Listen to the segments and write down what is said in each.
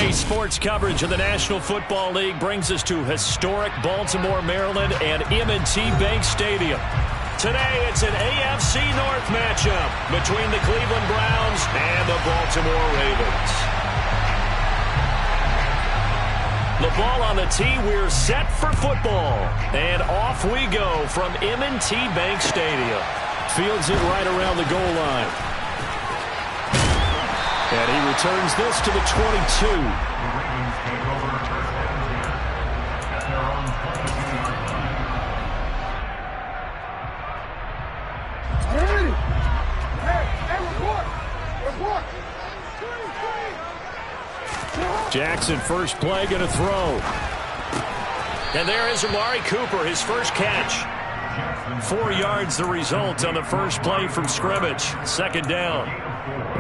The sports coverage of the National Football League brings us to historic Baltimore, Maryland, and M&T Bank Stadium. Today, it's an AFC North matchup between the Cleveland Browns and the Baltimore Ravens. The ball on the tee, we're set for football. And off we go from M&T Bank Stadium. Fields it right around the goal line. And he returns this to the 22. Jackson, first play, going to throw. And there is Amari Cooper, his first catch. 4 yards the result on the first play from scrimmage. Second down.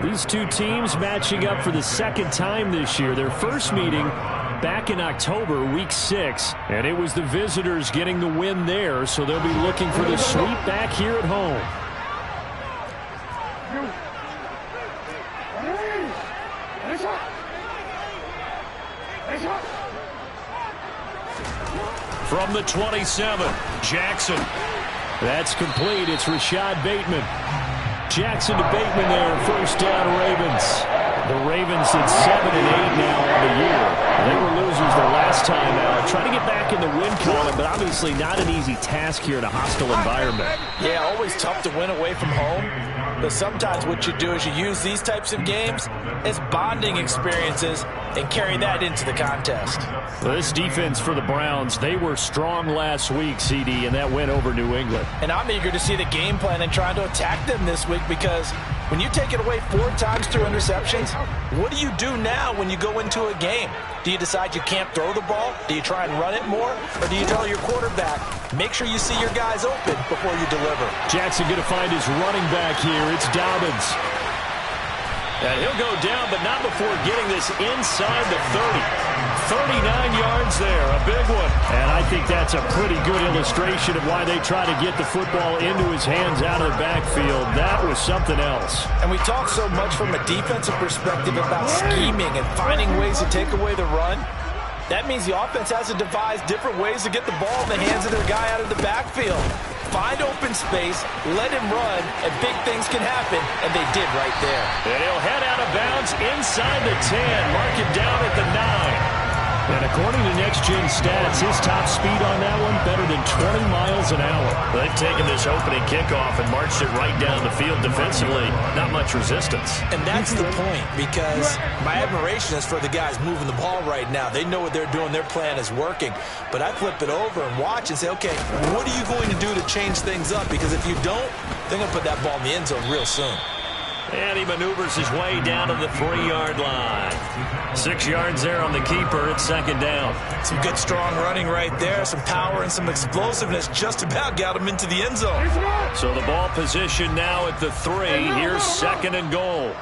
These two teams matching up for the second time this year. Their first meeting back in October, week 6. And it was the visitors getting the win there, so they'll be looking for the sweep back here at home. From the 27, Jackson. That's complete. It's Rashad Bateman. Jackson to Bateman there. First down, Ravens. The Ravens at 7-8 now on the year. They were losers their last time out. Trying to get back in the win column, but obviously not an easy task here in a hostile environment. Yeah, always tough to win away from home. But sometimes what you do is you use these types of games as bonding experiences and carry that into the contest. Well, this defense for the Browns, they were strong last week, CD, and that went over New England. And I'm eager to see the game plan and trying to attack them this week, because when you take it away 4 times through interceptions, what do you do now when you go into a game? Do you decide you can't throw the ball? Do you try and run it more? Or do you tell your quarterback, make sure you see your guys open before you deliver? Jackson going to find his running back here. It's Dobbins. And he'll go down, but not before getting this inside the 30. 39 yards there, a big one. And I think that's a pretty good illustration of why they try to get the football into his hands out of the backfield. That was something else. And we talk so much from a defensive perspective about scheming and finding ways to take away the run. That means the offense has to devise different ways to get the ball in the hands of their guy out of the backfield. Find open space, let him run, and big things can happen, and they did right there. And he'll head out of bounds inside the 10, mark him down at the 9. And according to Next Gen Stats, his top speed on that one, better than 20 miles an hour. They've taken this opening kickoff and marched it right down the field defensively. Not much resistance. And that's the point, because my admiration is for the guys moving the ball right now. They know what they're doing. Their plan is working. But I flip it over and watch and say, okay, what are you going to do to change things up? Because if you don't, they're going to put that ball in the end zone real soon. And he maneuvers his way down to the 3-yard line. 6 yards there on the keeper. It's second down. Some good, strong running right there. Some power and some explosiveness just about got him into the end zone. So the ball position now at the 3. Here's second and goal.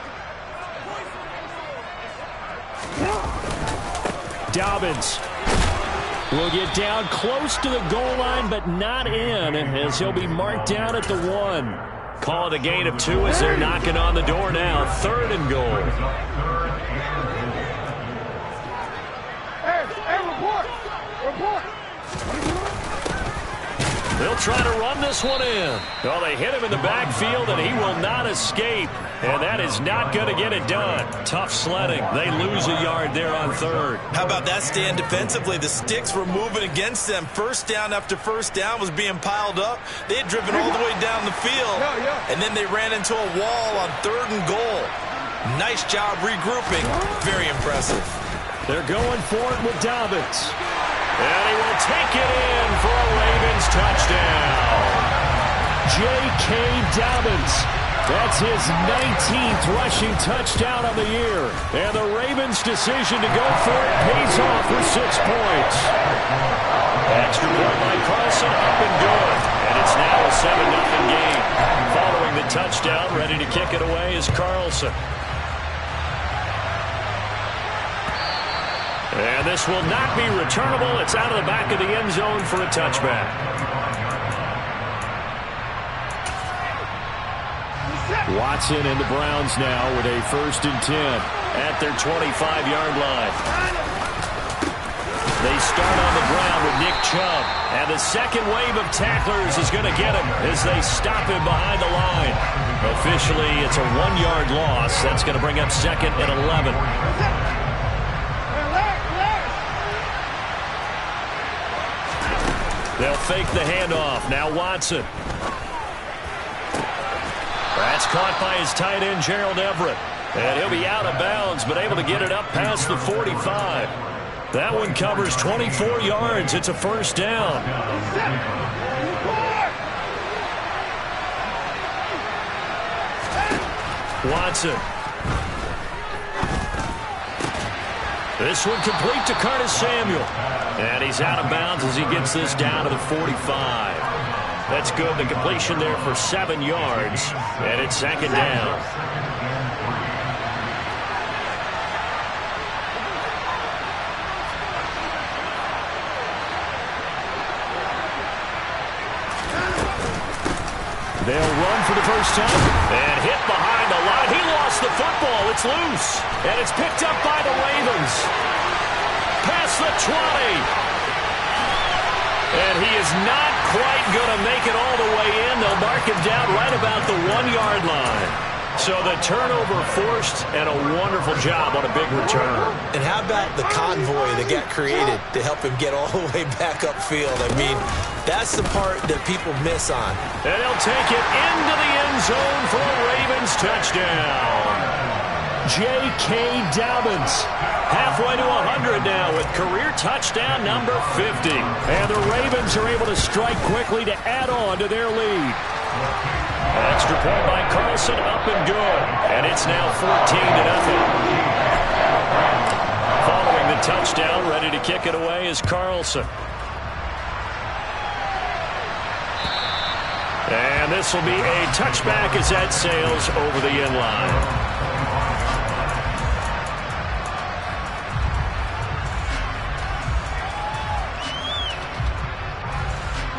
Dobbins will get down close to the goal line, but not in, as he'll be marked down at the 1. Call it a gain of 2 as they're knocking on the door now. Third and goal. They'll try to run this one in. Well, they hit him in the backfield, and he will not escape. And that is not going to get it done. Tough sledding. They lose a yard there on third. How about that stand defensively? The sticks were moving against them. First down after first down was being piled up. They had driven all the way down the field. And then they ran into a wall on third and goal. Nice job regrouping. Very impressive. They're going for it with Dobbins. And he will take it in for a Ravens touchdown. J.K. Dobbins. That's his 19th rushing touchdown of the year. And the Ravens' decision to go for it pays off for 6 points. Extra point by Carlson, up and good. And it's now a 7-0 game. Following the touchdown, ready to kick it away is Carlson. And this will not be returnable. It's out of the back of the end zone for a touchback. Watson and the Browns now with a 1st and 10 at their 25-yard line. They start on the ground with Nick Chubb. And the second wave of tacklers is going to get him as they stop him behind the line. Officially, it's a 1-yard loss. That's going to bring up 2nd and 11. They'll fake the handoff. Now Watson. That's caught by his tight end, Gerald Everett. And he'll be out of bounds, but able to get it up past the 45. That one covers 24 yards. It's a 1st down. Watson. This one complete to Curtis Samuel. And he's out of bounds as he gets this down to the 45. That's good. The completion there for 7 yards. And it's 2nd down. They'll run for the 1st time. And hit behind the line. He lost the football. It's loose. And it's picked up by the Ravens. Past the 20. And he is not quite going to make it all the way in. They'll mark him down right about the 1-yard line. So the turnover forced, and a wonderful job on a big return. And how about the convoy that got created to help him get all the way back upfield? I mean, that's the part that people miss on. And he'll take it into the end zone for a Ravens touchdown. J.K. Dobbins halfway to 100 now with career touchdown number 50. And the Ravens are able to strike quickly to add on to their lead. Extra point by Carlson, up and good. And it's now 14-0. Following the touchdown, ready to kick it away is Carlson. And this will be a touchback as that sails over the end line.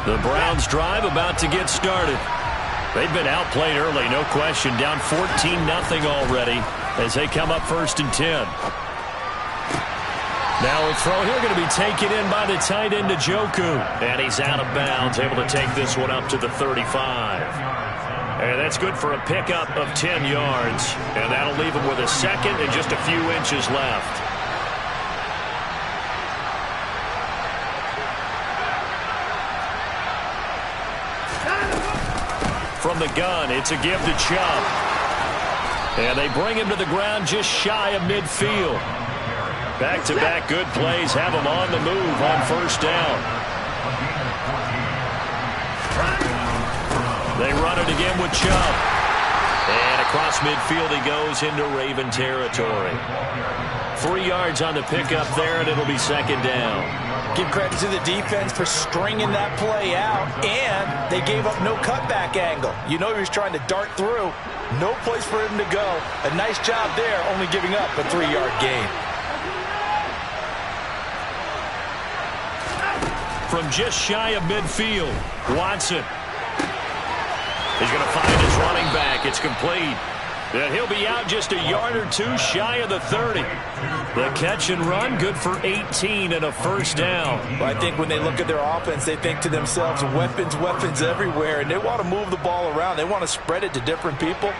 The Browns drive about to get started. They've been outplayed early, no question. Down 14-0 already as they come up 1st and 10. Now a throw here going to be taken in by the tight end Njoku. And he's out of bounds, able to take this one up to the 35. And that's good for a pickup of 10 yards. And that'll leave him with a 2nd and just a few inches left. From the gun, it's a give to Chubb. And they bring him to the ground just shy of midfield. Back-to-back good plays have him on the move on 1st down. They run it again with Chubb. And across midfield he goes into Raven territory. 3 yards on the pickup there, and it'll be 2nd down. Give credit to the defense for stringing that play out, and they gave up no cutback angle. You know he was trying to dart through. No place for him to go. A nice job there, only giving up a 3-yard gain. From just shy of midfield, Watson. He's going to find his running back. It's complete. And he'll be out just a yard or 2 shy of the 30. The catch and run, good for 18 and a 1st down. Well, I think when they look at their offense, they think to themselves, weapons, weapons everywhere. And they want to move the ball around. They want to spread it to different people.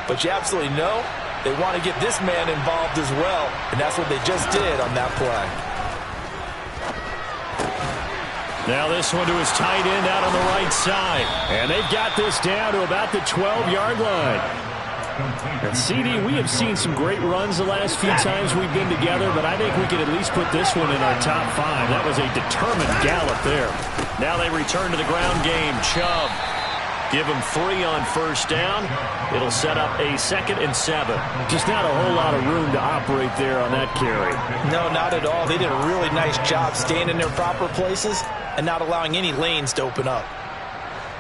But you absolutely know they want to get this man involved as well. And that's what they just did on that play. Now this one to his tight end out on the right side. And they've got this down to about the 12-yard line. And CD, we have seen some great runs the last few times we've been together, but I think we could at least put this one in our top 5. That was a determined gallop there. Now they return to the ground game. Chubb, give him 3 on 1st down. It'll set up a 2nd and 7. Just not a whole lot of room to operate there on that carry. No, not at all. They did a really nice job staying in their proper places and not allowing any lanes to open up.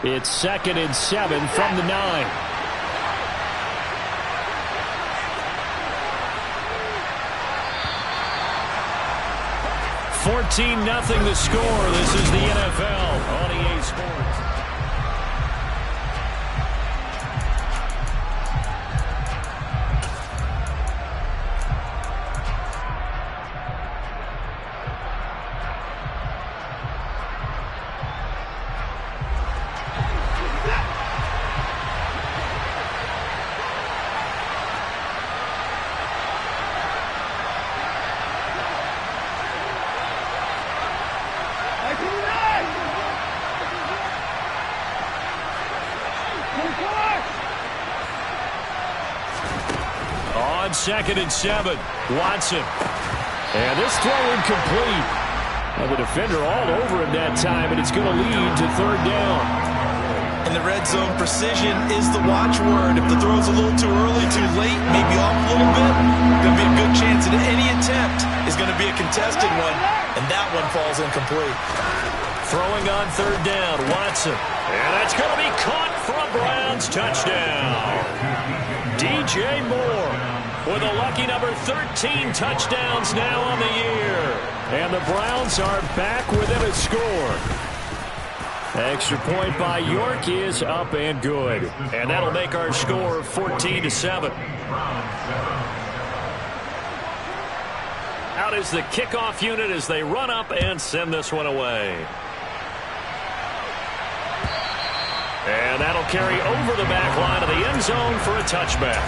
It's 2nd and 7 from the 9. 14-0 the score. This is the NFL on EA Sports. on 2nd and 7. Watson. And this throw incomplete. And the defender all over him that time, and it's going to lead to 3rd down. In the red zone, precision is the watchword. If the throw's a little too early, too late, maybe off a little bit, going to be a good chance that any attempt is going to be a contested one, and that one falls incomplete. Throwing on 3rd down, Watson. And that's going to be caught for a Browns touchdown. DJ Moore with a lucky number 13 touchdowns now on the year. And the Browns are back within a score. Extra point by York is up and good. And that'll make our score 14-7. Out is the kickoff unit as they run up and send this one away. And that'll carry over the back line of the end zone for a touchback.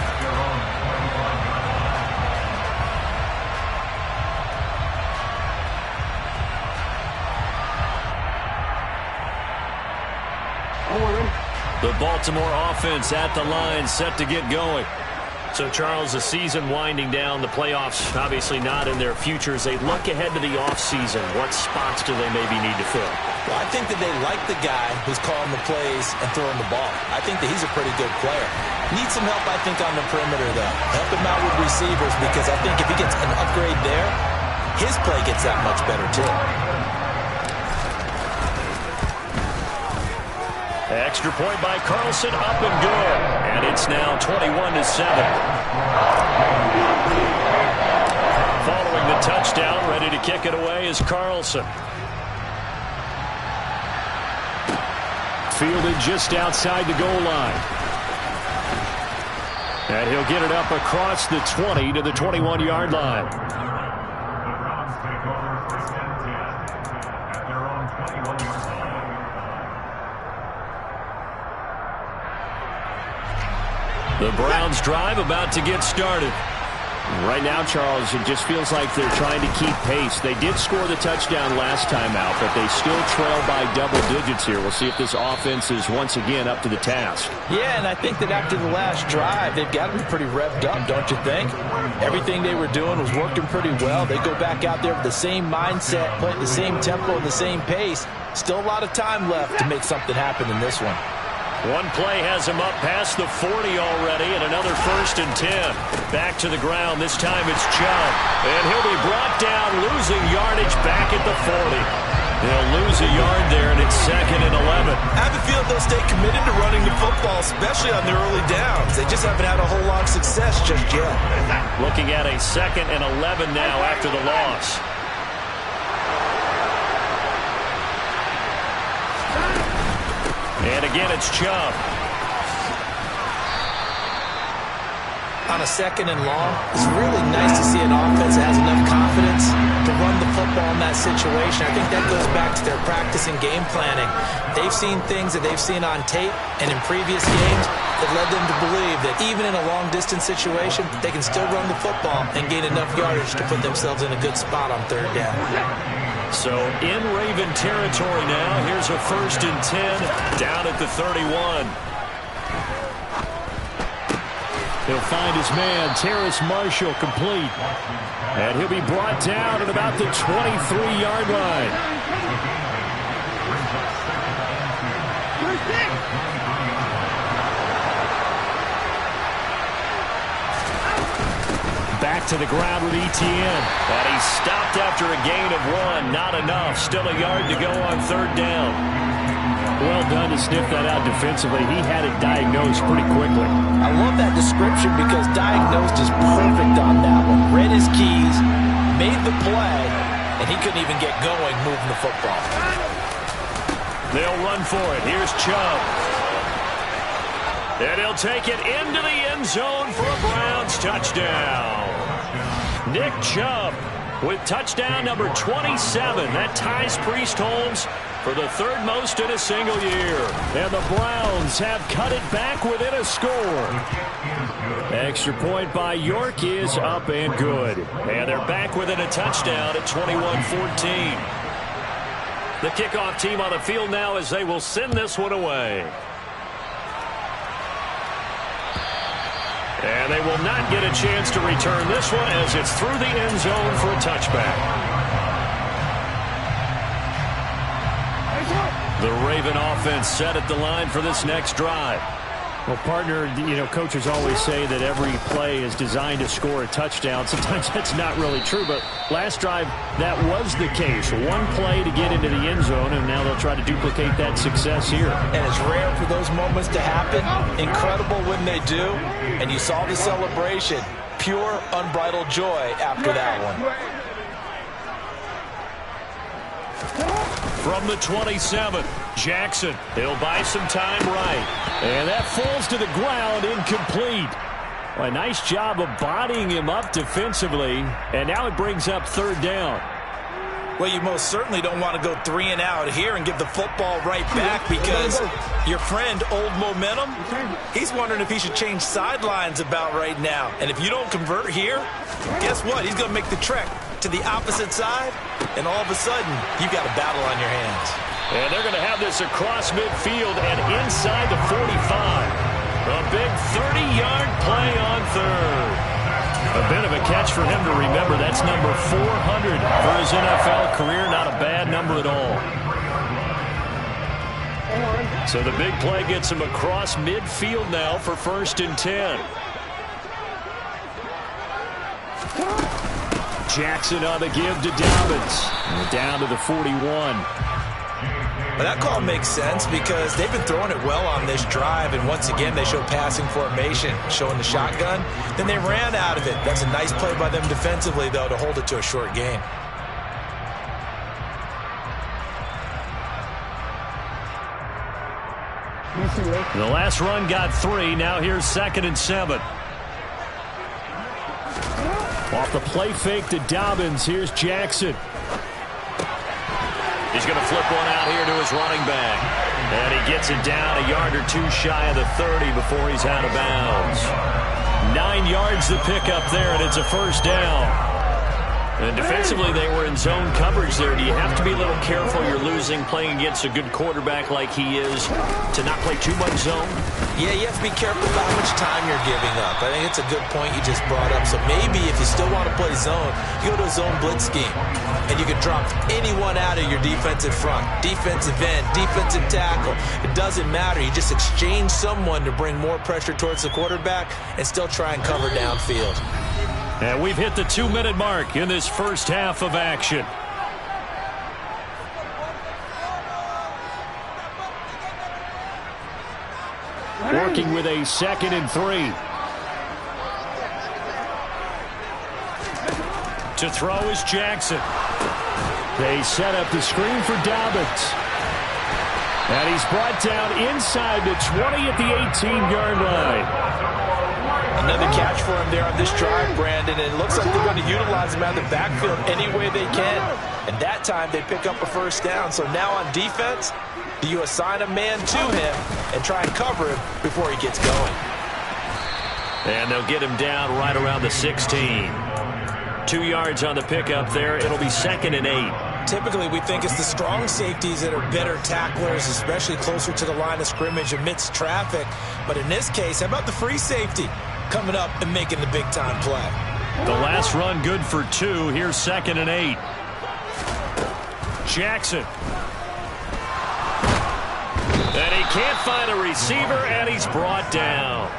The Baltimore offense at the line, set to get going. So, Charles, the season winding down, the playoffs obviously not in their future. As they look ahead to the offseason, what spots do they maybe need to fill? Well, I think that they like the guy who's calling the plays and throwing the ball. I think that he's a pretty good player. Needs some help, I think, on the perimeter, though. Help him out with receivers, because I think if he gets an upgrade there, his play gets that much better, too. Extra point by Carlson, up and good. And it's now 21-7. Following the touchdown, ready to kick it away is Carlson. Fielded just outside the goal line. And he'll get it up across the 20 to the 21-yard line. The Browns drive about to get started. Right now, Charles, it just feels like they're trying to keep pace. They did score the touchdown last time out, but they still trail by double digits here. We'll see if this offense is once again up to the task. Yeah, and I think that after the last drive, they've got to be pretty revved up, don't you think? Everything they were doing was working pretty well. They go back out there with the same mindset, playing the same tempo and the same pace. Still a lot of time left to make something happen in this one. One play has him up past the 40 already, and another 1st and 10. Back to the ground. This time it's Chubb. And he'll be brought down, losing yardage back at the 40. They'll lose a yard there, and it's 2nd and 11. I have a feeling they'll stay committed to running the football, especially on their early downs. They just haven't had a whole lot of success just yet. Looking at a 2nd and 11 now after the loss. And again, it's Chubb. On a 2nd and long, it's really nice to see an offense that has enough confidence to run the football in that situation. I think that goes back to their practice and game planning. They've seen things that they've seen on tape and in previous games that led them to believe that even in a long-distance situation, they can still run the football and gain enough yardage to put themselves in a good spot on 3rd down. So in Raven territory now. Here's a 1st and 10 down at the 31. He'll find his man, Terrace Marshall, complete. And he'll be brought down at about the 23-yard line. Back to the ground with Etienne. And he stopped after a gain of 1. Not enough. Still a yard to go on 3rd down. Well done to sniff that out defensively. He had it diagnosed pretty quickly. I love that description because diagnosed is perfect on that one. Read his keys, made the play, and he couldn't even get going moving the football. They'll run for it. Here's Chubb. And he'll take it into the end zone for a Browns touchdown. Nick Chubb with touchdown number 27. That ties Priest Holmes for the 3rd most in a single year. And the Browns have cut it back within a score. Extra point by York is up and good. And they're back within a touchdown at 21-14. The kickoff team on the field now as they will send this one away. And they will not get a chance to return this one as it's through the end zone for a touchback. The Raven offense set at the line for this next drive. Well, partner, coaches always say that every play is designed to score a touchdown. Sometimes that's not really true, but last drive, that was the case. One play to get into the end zone, and now they'll try to duplicate that success here. And it's rare for those moments to happen. Incredible when they do. And you saw the celebration. Pure, unbridled joy after that one. From the 27, Jackson. He'll buy some time right. And that falls to the ground, incomplete. Well, a nice job of bodying him up defensively. And now it brings up third down. Well, you most certainly don't want to go 3 and out here and give the football right back because your friend, Old Momentum, he's wondering if he should change sidelines about right now. And if you don't convert here, guess what? He's going to make the trek to the opposite side, and all of a sudden, you've got a battle on your hands. And they're going to have this across midfield and inside the 45. A big 30-yard play on third. A bit of a catch for him to remember. That's number 400 for his NFL career. Not a bad number at all. So the big play gets him across midfield now for 1st and 10. Jackson on the give to Dobbins. And down to the 41. Well, that call makes sense because they've been throwing it well on this drive, and once again they show passing formation, showing the shotgun. Then they ran out of it. That's a nice play by them defensively, though, to hold it to a short gain. The last run got 3. Now here's 2nd and 7. Off the play fake to Dobbins. Here's Jackson. He's going to flip one out here to his running back. And he gets it down a yard or two shy of the 30 before he's out of bounds. 9 yards to pick up there, and it's a first down. And defensively, they were in zone coverage there. Do you have to be a little careful? You're losing playing against a good quarterback like he is to not play too much zone? Yeah, you have to be careful about how much time you're giving up. I think it's a good point you just brought up. So maybe if you still want to play zone, you go to a zone blitz scheme. And you can drop anyone out of your defensive front. Defensive end, defensive tackle. It doesn't matter. You just exchange someone to bring more pressure towards the quarterback and still try and cover downfield. And we've hit the 2-minute mark in this first half of action. Working with a 2nd and 3. To throw is Jackson. They set up the screen for Dobbins. And he's brought down inside the 20 at the 18-yard line. Another catch for him there on this drive, Brandon. And it looks like they're going to utilize him out of the backfield any way they can. And that time they pick up a first down. So now on defense, do you assign a man to him and try and cover him before he gets going? And they'll get him down right around the 16. 2 yards on the pickup there. It'll be 2nd and 8. Typically, we think it's the strong safeties that are better tacklers, especially closer to the line of scrimmage amidst traffic. But in this case, how about the free safety coming up and making the big-time play? The last run good for 2. Here's 2nd and 8. Jackson. And he can't find a receiver, and he's brought down.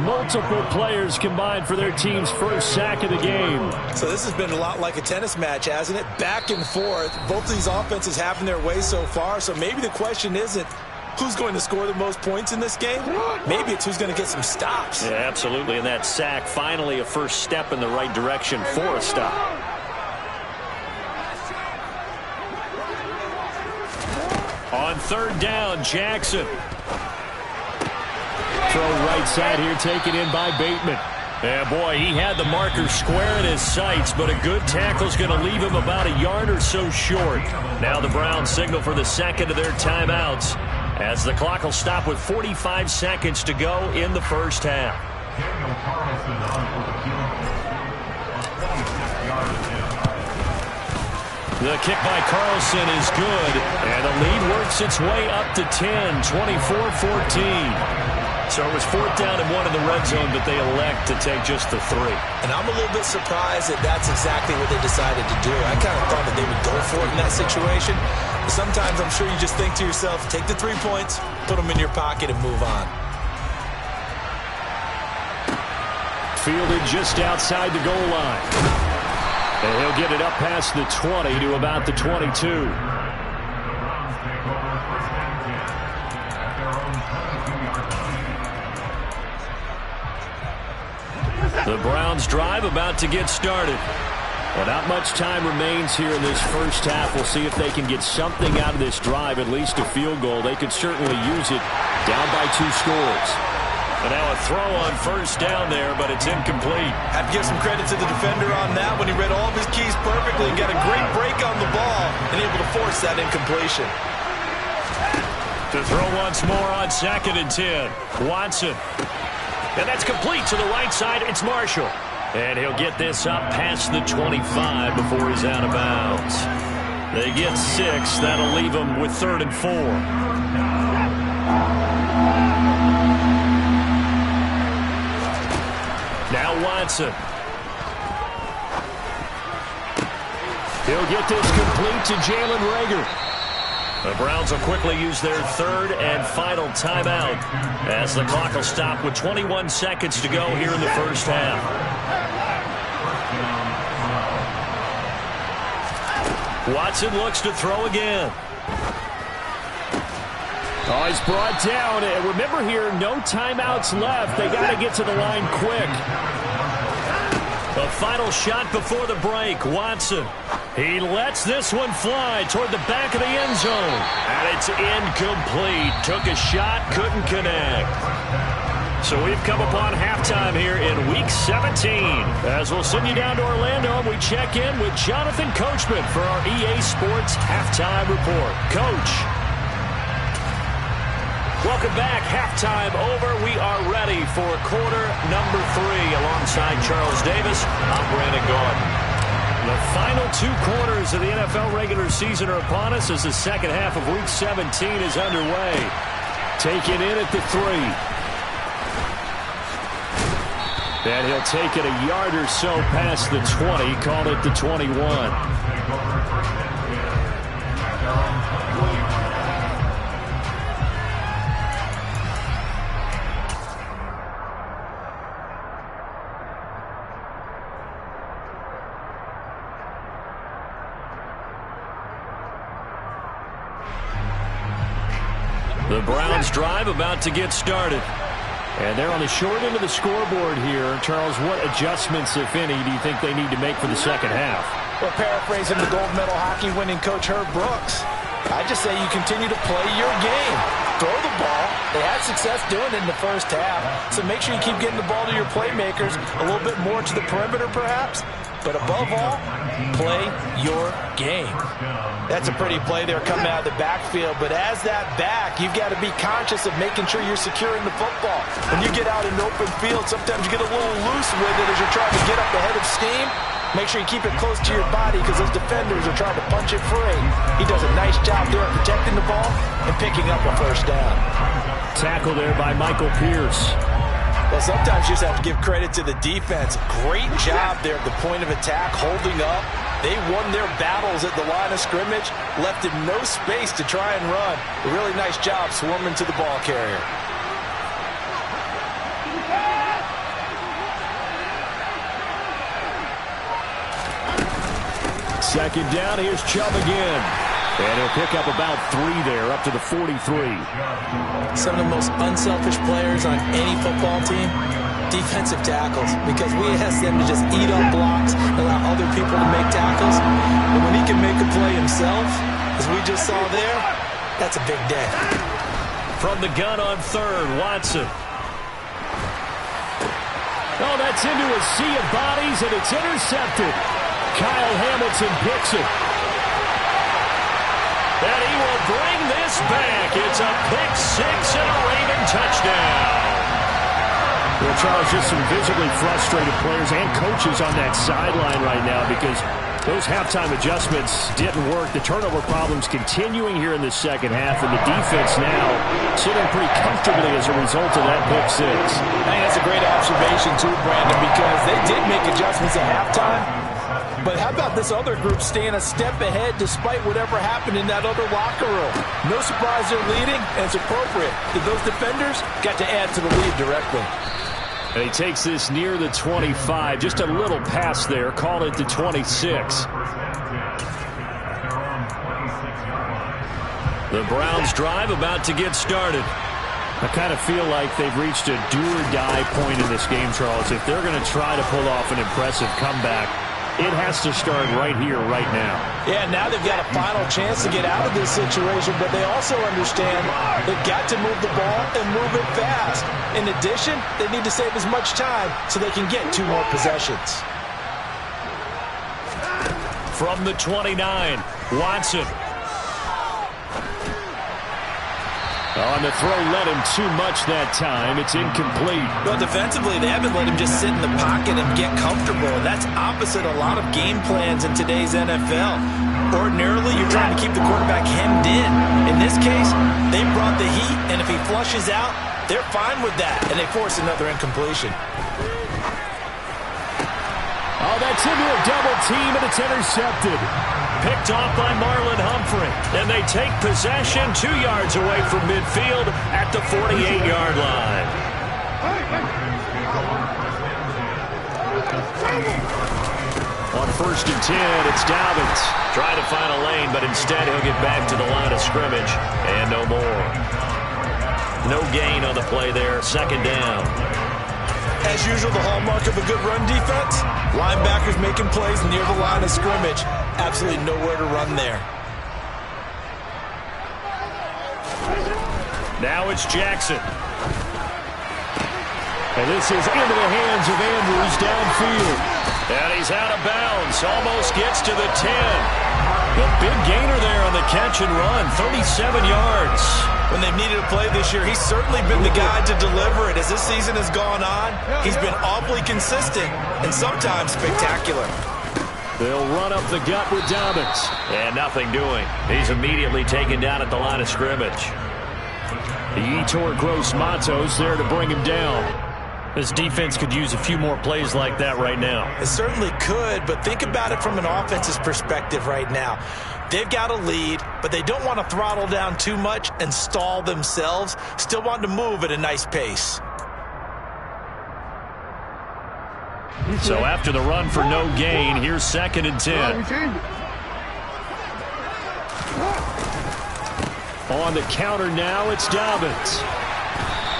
Multiple players combined for their team's first sack of the game. So this has been a lot like a tennis match, hasn't it? Back and forth. Both of these offenses having their way so far. So maybe the question isn't who's going to score the most points in this game. Maybe it's who's going to get some stops. Yeah, absolutely. And that sack, finally a first step in the right direction for a stop. On 3rd down, Jackson. Throw right side here, taken in by Bateman. Yeah, boy, he had the marker square in his sights, but a good tackle's going to leave him about a yard or so short. Now the Browns signal for the second of their timeouts as the clock will stop with 45 seconds to go in the first half. The kick by Carlson is good, and the lead works its way up to 10, 24-14. So it was 4th down and 1 in the red zone, but they elect to take just the 3. And I'm a little bit surprised that that's exactly what they decided to do. I kind of thought that they would go for it in that situation. But sometimes I'm sure you just think to yourself, take the 3 points, put them in your pocket, and move on. Fielded just outside the goal line. And he'll get it up past the 20 to about the 22. The Browns drive about to get started. Well, not much time remains here in this first half. We'll see if they can get something out of this drive, at least a field goal. They could certainly use it down by 2 scores. And now a throw on 1st down there, but it's incomplete. Have to give some credit to the defender on that when he read all of his keys perfectly and got a great break on the ball and able to force that incompletion. To throw once more on 2nd and 10. Watson. And that's complete to the right side. It's Marshall. And he'll get this up past the 25 before he's out of bounds. They get 6. That'll leave them with 3rd and 4. Now Watson. He'll get this complete to Jalen Reagor. The Browns will quickly use their 3rd and final timeout as the clock will stop with 21 seconds to go here in the first half. Watson looks to throw again. Oh, he's brought down. And remember here, no timeouts left. They got to get to the line quick. The final shot before the break. Watson. He lets this one fly toward the back of the end zone. And it's incomplete. Took a shot, couldn't connect. So we've come upon halftime here in Week 17. As we'll send you down to Orlando, and we check in with Jonathan Coachman for our EA Sports Halftime Report. Coach. Welcome back. Halftime over. We are ready for quarter number 3. Alongside Charles Davis, I'm Brandon Gordon. The final 2 quarters of the NFL regular season are upon us as the second half of Week 17 is underway. Taken in at the 3. And he'll take it a yard or so past the 20. Called it the 21. The Browns drive about to get started. And they're on the short end of the scoreboard here. Charles, what adjustments, if any, do you think they need to make for the second half? Well, paraphrasing the gold medal hockey winning coach Herb Brooks, I just say you continue to play your game. Throw the ball. They had success doing it in the first half. So make sure you keep getting the ball to your playmakers, a little bit more to the perimeter perhaps. But above all, play your game. That's a pretty play there coming out of the backfield. But as that back, you've got to be conscious of making sure you're securing the football. When you get out in the open field, sometimes you get a little loose with it as you're trying to get up the head of steam. Make sure you keep it close to your body because those defenders are trying to punch it free. He does a nice job there of protecting the ball and picking up a first down. Tackle there by Michael Pierce. Well, sometimes you just have to give credit to the defense. Great job there at the point of attack, holding up. They won their battles at the line of scrimmage, left him no space to try and run. A really nice job swarming to the ball carrier. Second down, here's Chubb again. And he'll pick up about 3 there, up to the 43. Some of the most unselfish players on any football team, defensive tackles, because we ask them to just eat up blocks, allow other people to make tackles. But when he can make a play himself, as we just saw there, that's a big day. From the gun on 3rd, Watson. Oh, that's into a sea of bodies, and it's intercepted. Kyle Hamilton picks it. And he will bring this back. It's a pick 6 and a Raven touchdown. Well, Charles, just some visibly frustrated players and coaches on that sideline right now because those halftime adjustments didn't work. The turnover problems continuing here in the second half, and the defense now sitting pretty comfortably as a result of that pick six. I think that's a great observation, too, Brandon, because they did make adjustments at halftime. But how about this other group staying a step ahead despite whatever happened in that other locker room? No surprise they're leading, and it's appropriate. Those defenders got to add to the lead directly. And he takes this near the 25. Just a little pass there. Call it the 26. The Browns drive about to get started. I kind of feel like they've reached a do-or-die point in this game, Charles. If they're going to try to pull off an impressive comeback, it has to start right here, right now. Yeah, now they've got a final chance to get out of this situation, but they also understand they've got to move the ball and move it fast. In addition, they need to save as much time so they can get 2 more possessions. From the 29, Watson. On the throw, let him too much that time. It's incomplete. Well, defensively, they haven't let him just sit in the pocket and get comfortable. And that's opposite a lot of game plans in today's NFL. Ordinarily, you're trying to keep the quarterback hemmed in. In this case, they brought the heat, and if he flushes out, they're fine with that, and they force another incompletion. Oh, that's into a double team, and it's intercepted. Picked off by Marlon Humphrey. And they take possession 2 yards away from midfield at the 48-yard line. On 1st and 10, it's Dobbins. Trying to find a lane, but instead he'll get back to the line of scrimmage. And no more. No gain on the play there. 2nd down. As usual, the hallmark of a good run defense, linebackers making plays near the line of scrimmage. Absolutely nowhere to run there. Now it's Jackson. And this is into the hands of Andrews downfield. And he's out of bounds. Almost gets to the 10. A big gainer there on the catch and run. 37 yards. When they've needed a play this year, he's certainly been the guy to deliver it. As this season has gone on, he's been awfully consistent and sometimes spectacular. They'll run up the gut with Dobbins. And nothing doing. He's immediately taken down at the line of scrimmage. The Yetur Gross-Matos there to bring him down. This defense could use a few more plays like that right now. It certainly could, but think about it from an offense's perspective right now. They've got a lead, but they don't want to throttle down too much and stall themselves. Still want to move at a nice pace. So after the run for no gain, here's 2nd and 10. On the counter now, it's Dobbins.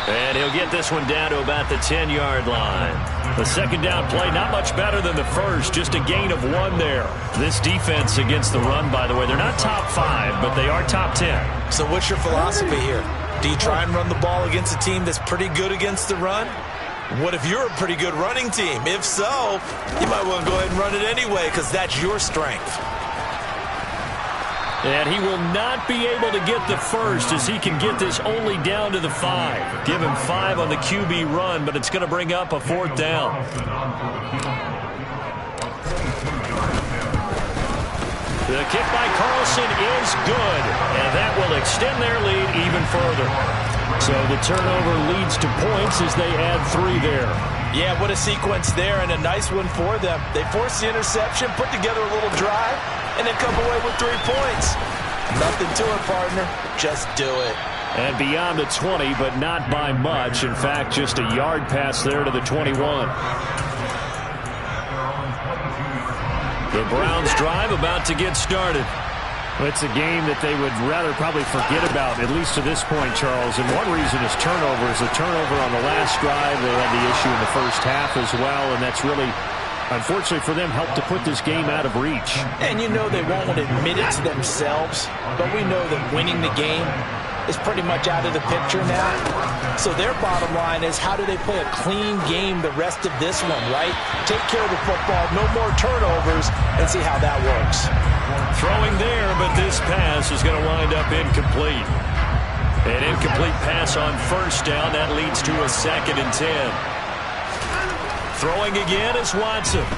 And he'll get this one down to about the 10-yard line. The 2nd down play, not much better than the first, just a gain of 1 there. This defense against the run, by the way, they're not top 5, but they are top 10. So what's your philosophy here? Do you try and run the ball against a team that's pretty good against the run? What if you're a pretty good running team? If so, you might want to go ahead and run it anyway because that's your strength. And he will not be able to get the first as he can get this only down to the 5. Give him 5 on the QB run, but it's going to bring up a 4th down. The kick by Carlson is good, and that will extend their lead even further. So the turnover leads to points as they add 3 there. Yeah, what a sequence there, and a nice one for them. They force the interception, put together a little drive, and then come away with 3 points. Nothing to it, partner. Just do it. And beyond the 20, but not by much. In fact, just a yard pass there to the 21. The Browns drive about to get started. It's a game that they would rather probably forget about, at least to this point, Charles. And one reason is turnovers. A turnover on the last drive. They had the issue in the first half as well, and that's really, unfortunately for them, helped to put this game out of reach. And you know they won't admit it to themselves, but we know that winning the game is pretty much out of the picture now. So their bottom line is, how do they play a clean game the rest of this one, right? Take care of the football, no more turnovers, and see how that works. Throwing there, but this pass is going to wind up incomplete. An incomplete pass on 1st down. That leads to a 2nd and 10. Throwing again is Watson. And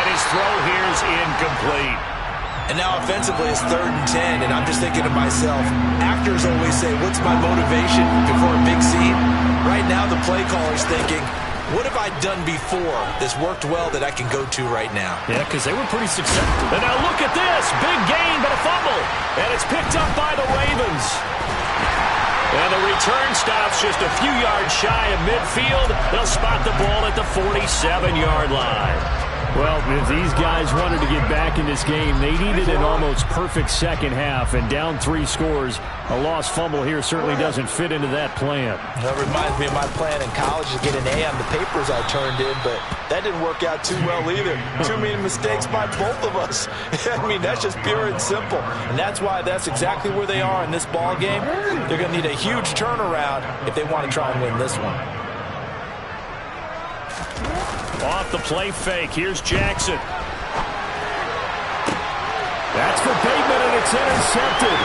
his throw here is incomplete. And now offensively it's 3rd and 10, and I'm just thinking to myself, actors always say, what's my motivation before a big scene? Right now the play caller's thinking, what have I done before that's worked well that I can go to right now? Yeah, because they were pretty successful. And now look at this. Big gain, but a fumble. And it's picked up by the Ravens. And the return stops just a few yards shy of midfield. They'll spot the ball at the 47-yard line. Well, if these guys wanted to get back in this game, they needed an almost perfect second half, and down 3 scores. A lost fumble here certainly doesn't fit into that plan. That reminds me of my plan in college to get an A on the papers I turned in, but that didn't work out too well either. Too many mistakes by both of us. I mean, that's just pure and simple. And that's why that's exactly where they are in this ball game. They're going to need a huge turnaround if they want to try and win this one. Off the play fake. Here's Jackson. That's for Bateman, and it's intercepted.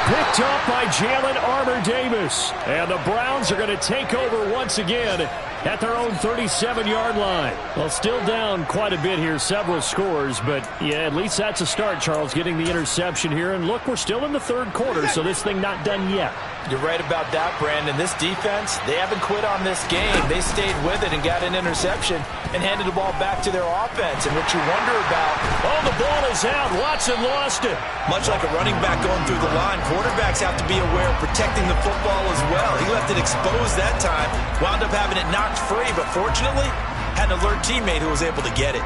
Picked up by Jalen Armour-Davis. And the Browns are going to take over once again at their own 37-yard line. Well, still down quite a bit here, several scores, but yeah, at least that's a start, Charles, getting the interception here. And look, we're still in the 3rd quarter, so this thing not done yet. You're right about that, Brandon. This defense, they haven't quit on this game. They stayed with it and got an interception and handed the ball back to their offense. And what you wonder about, oh, the ball is out. Watson lost it. Much like a running back going through the line, quarterbacks have to be aware of protecting the football as well. He left it exposed that time, wound up having it knocked free, but fortunately, had an alert teammate who was able to get it.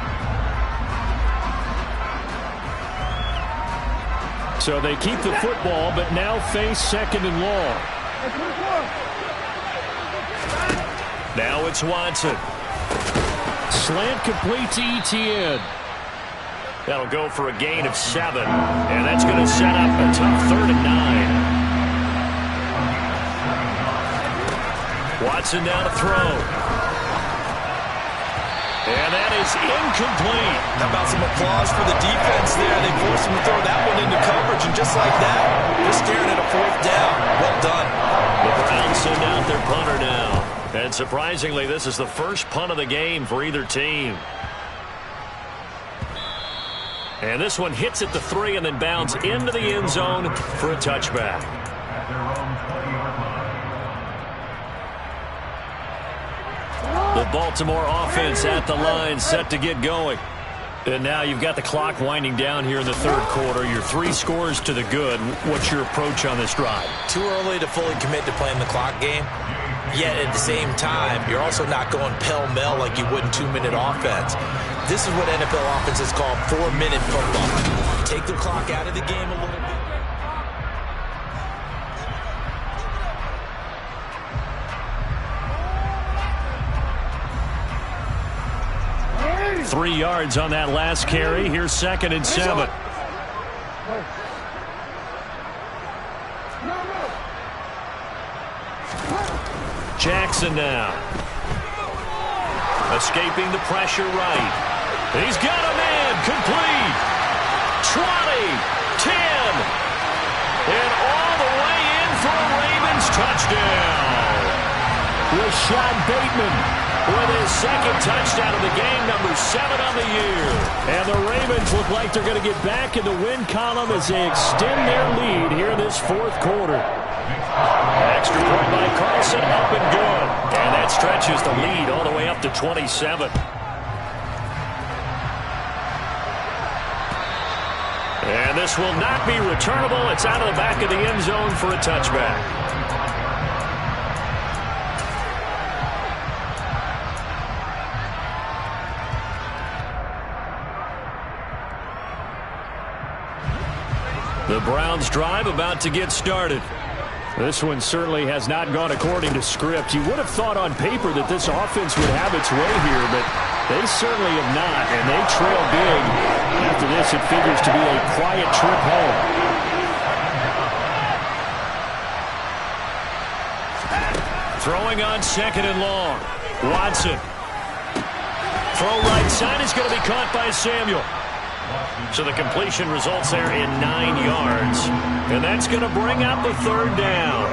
So they keep the football, but now face 2nd and long. Now it's Watson. Slant complete to Etienne. That'll go for a gain of 7, and that's going to set up a tough 3rd and 9. Watson down to throw. And that is incomplete. How about some applause for the defense there? They forced him to throw that one into coverage, and just like that, they're staring at a 4th down. Well done. The Browns send out their punter now. And surprisingly, this is the first punt of the game for either team. And this one hits at the 3 and then bounds into the end zone for a touchback. The Baltimore offense at the line, set to get going. And now you've got the clock winding down here in the 3rd quarter. Your 3 scores to the good. What's your approach on this drive? Too early to fully commit to playing the clock game. Yet at the same time, you're also not going pell-mell like you would in 2-minute offense. This is what NFL offenses call 4-minute football. Take the clock out of the game a little bit. 3 yards on that last carry. Here's 2nd and 7. Jackson now. Escaping the pressure right. He's got a man. Complete. 20. 10. And all the way in for a Ravens touchdown. Rashad Bateman with his 2nd touchdown of the game, number 7 on the year. And the Ravens look like they're going to get back in the win column as they extend their lead here in this 4th quarter. Extra point by Carlson, up and good. And that stretches the lead all the way up to 27. And this will not be returnable. It's out of the back of the end zone for a touchback. The Browns drive about to get started. This one certainly has not gone according to script. You would have thought on paper that this offense would have its way here, but they certainly have not, and they trail big. After this, it figures to be a quiet trip home. Throwing on 2nd and long. Watson. Throw right side is going to be caught by Samuel. So the completion results there in 9 yards. And that's going to bring up the 3rd down.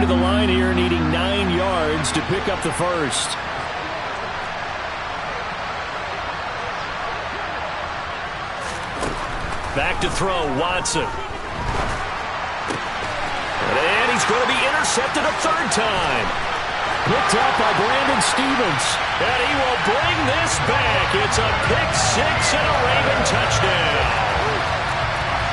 to the line here, needing 9 yards to pick up the first. Back to throw, Watson. And he's going to be intercepted a third time. Picked up by Brandon Stevens. And he will bring this back. It's a pick six and a Raven touchdown.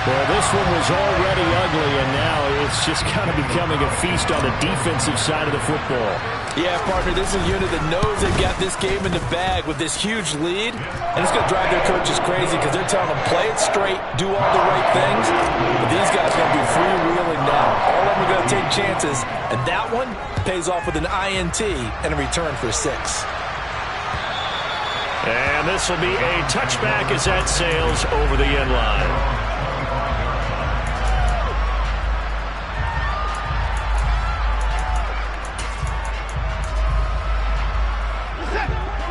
Well, this one was already ugly, and now it's just kind of becoming a feast on the defensive side of the football. Yeah, partner, this is a unit that knows they've got this game in the bag with this huge lead, and it's going to drive their coaches crazy because they're telling them, play it straight, do all the right things, but these guys are going to be freewheeling now. All of them are going to take chances, and that one pays off with an INT and a return for 6. And this will be a touchback as that sails over the end line.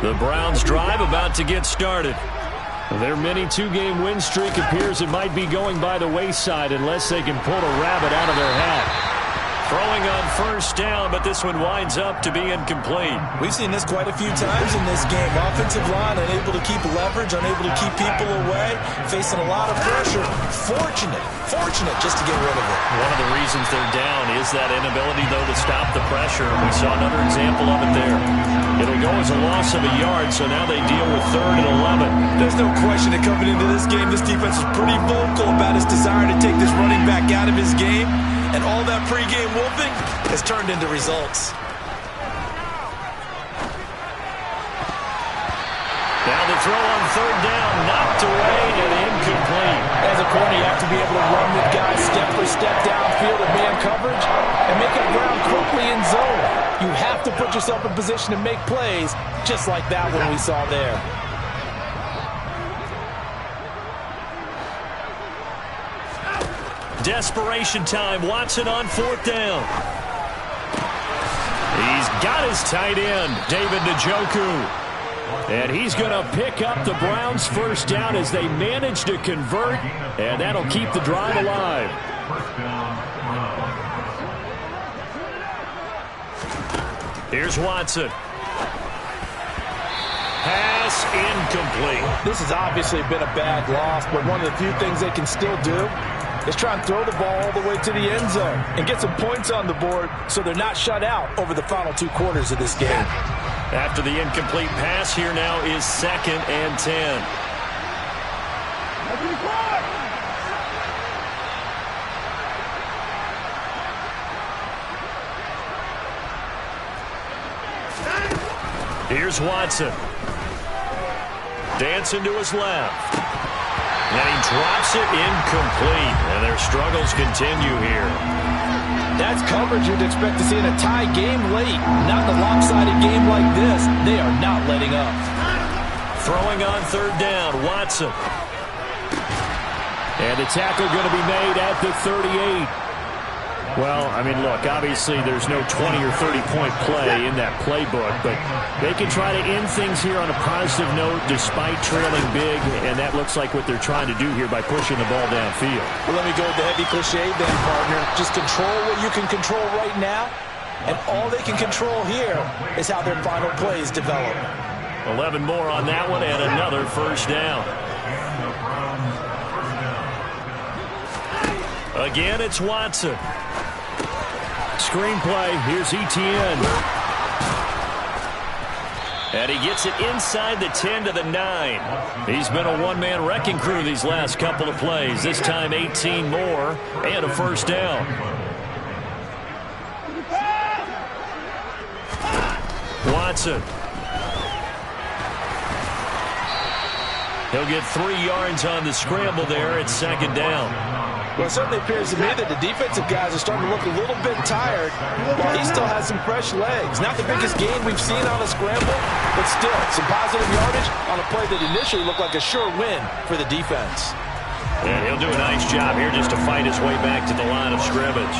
The Browns' drive about to get started. Their mini 2-game win streak appears it might be going by the wayside unless they can pull a rabbit out of their hat. Throwing on first down, but this one winds up to be incomplete. We've seen this quite a few times in this game. Offensive line unable to keep leverage, unable to keep people away, facing a lot of pressure. Fortunate just to get rid of it. One of the reasons they're down is that inability, though, to stop the pressure. We saw another example of it there. It'll go as a loss of a yard, so now they deal with 3rd and 11. There's no question that coming into this game, this defense is pretty vocal about his desire to take this running back out of his game. And all that pregame whooping has turned into results. Now the throw on 3rd down, knocked away and incomplete. As a corner, you have to be able to run with guys step for step downfield in man coverage and make up ground quickly in zone. You have to put yourself in position to make plays just like that one we saw there. Desperation time. Watson on 4th down. He's got his tight end, David Njoku. And he's going to pick up the Browns' first down as they manage to convert, and that'll keep the drive alive. Here's Watson. Pass incomplete. This has obviously been a bad loss, but one of the few things they can still do is try and throw the ball all the way to the end zone and get some points on the board so they're not shut out over the final 2 quarters of this game. After the incomplete pass, here now is 2nd and 10. Here's Watson. Dancing to his left. And he drops it incomplete. And their struggles continue here. That's coverage you'd expect to see in a tie game late. Not in a lopsided game like this. They are not letting up. Throwing on 3rd down, Watson. And the tackle going to be made at the 38. Well, I mean, look, obviously there's no 20 or 30-point play in that playbook, but they can try to end things here on a positive note despite trailing big, and that looks like what they're trying to do here by pushing the ball downfield. Well, let me go with the heavy cliche then, partner. Just control what you can control right now, and all they can control here is how their final plays develop. 11 more on that one, and another first down. Again, it's Watson. Screenplay, here's Etienne. And he gets it inside the 10 to the 9. He's been a one-man wrecking crew these last couple of plays. This time 18 more and a first down. Watson. He'll get 3 yards on the scramble there at 2nd down. Well, it certainly appears to me that the defensive guys are starting to look a little bit tired, while he still has some fresh legs. Not the biggest gain we've seen on a scramble, but still some positive yardage on a play that initially looked like a sure win for the defense. And he'll do a nice job here just to fight his way back to the line of scrimmage.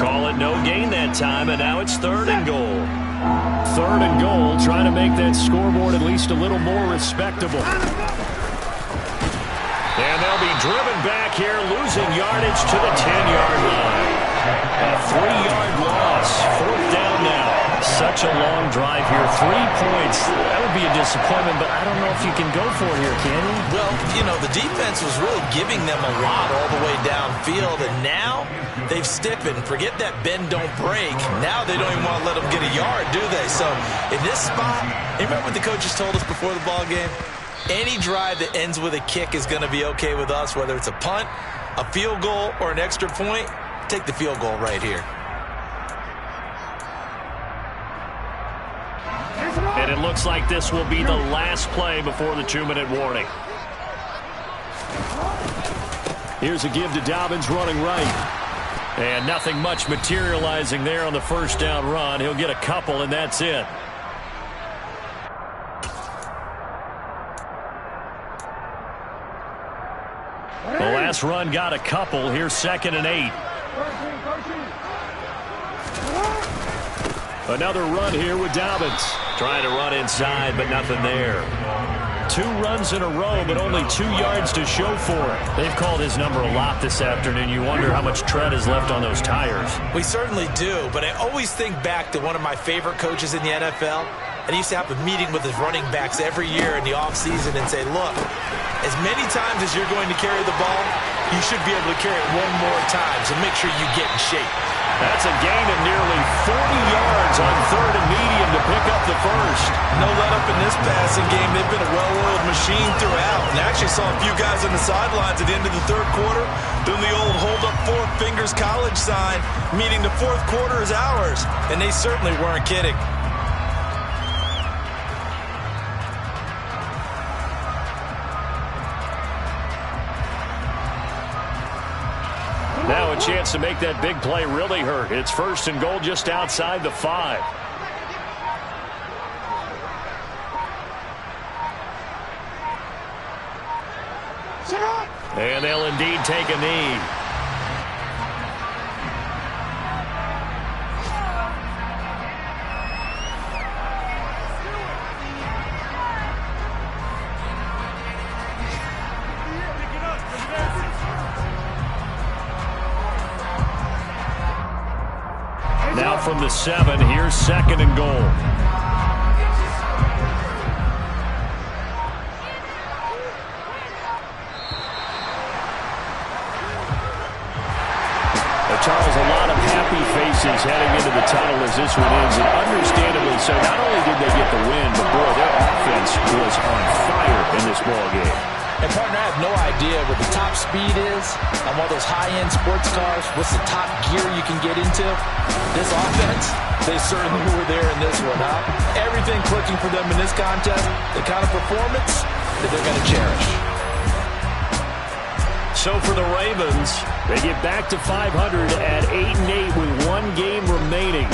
Call it no gain that time, and now it's 3rd and goal. 3rd and goal, trying to make that scoreboard at least a little more respectable. And they'll be driven back here, losing yardage to the 10-yard line. A 3-yard loss. 4th down now. Such a long drive here. 3 points. That would be a disappointment, but I don't know if you can go for it here, can you? Well, you know, the defense was really giving them a lot all the way downfield, and now they've stiffened. Forget that bend, don't break. Now they don't even want to let them get a yard, do they? So in this spot, you remember what the coaches told us before the ball game? Any drive that ends with a kick is going to be okay with us, whether it's a punt, a field goal, or an extra point. Take the field goal right here. And it looks like this will be the last play before the 2-minute warning. Here's a give to Dobbins running right. And nothing much materializing there on the 1st down run. He'll get a couple, and that's it. The last run got a couple. Here's 2nd and 8. Another run here with Dobbins. Trying to run inside, but nothing there. 2 runs in a row, but only 2 yards to show for it. They've called his number a lot this afternoon. You wonder how much tread is left on those tires. We certainly do, but I always think back to one of my favorite coaches in the NFL. And he used to have a meeting with his running backs every year in the offseason and say, look, as many times as you're going to carry the ball, you should be able to carry it one more time, so make sure you get in shape. That's a gain of nearly 40 yards on 3rd and medium to pick up the 1st. No let-up in this passing game. They've been a well-oiled machine throughout. And I actually saw a few guys on the sidelines at the end of the 3rd quarter doing the old hold-up 4 fingers college sign, meaning the 4th quarter is ours. And they certainly weren't kidding. Now a chance to make that big play really hurt. It's 1st and goal just outside the 5. And they'll indeed take a knee. Now from the 7, here's 2nd and goal. Charles, a lot of happy faces heading into the tunnel as this one ends, and understandably so. Not only did they get the win, but boy, their offense was on fire in this ball game. And, partner, I have no idea what the top speed is on one of those high-end sports cars. What's the top gear you can get into? This offense, they certainly were there in this one, huh? Everything clicking for them in this contest, the kind of performance that they're going to cherish. So for the Ravens, they get back to 500 at 8-8 with 1 game remaining.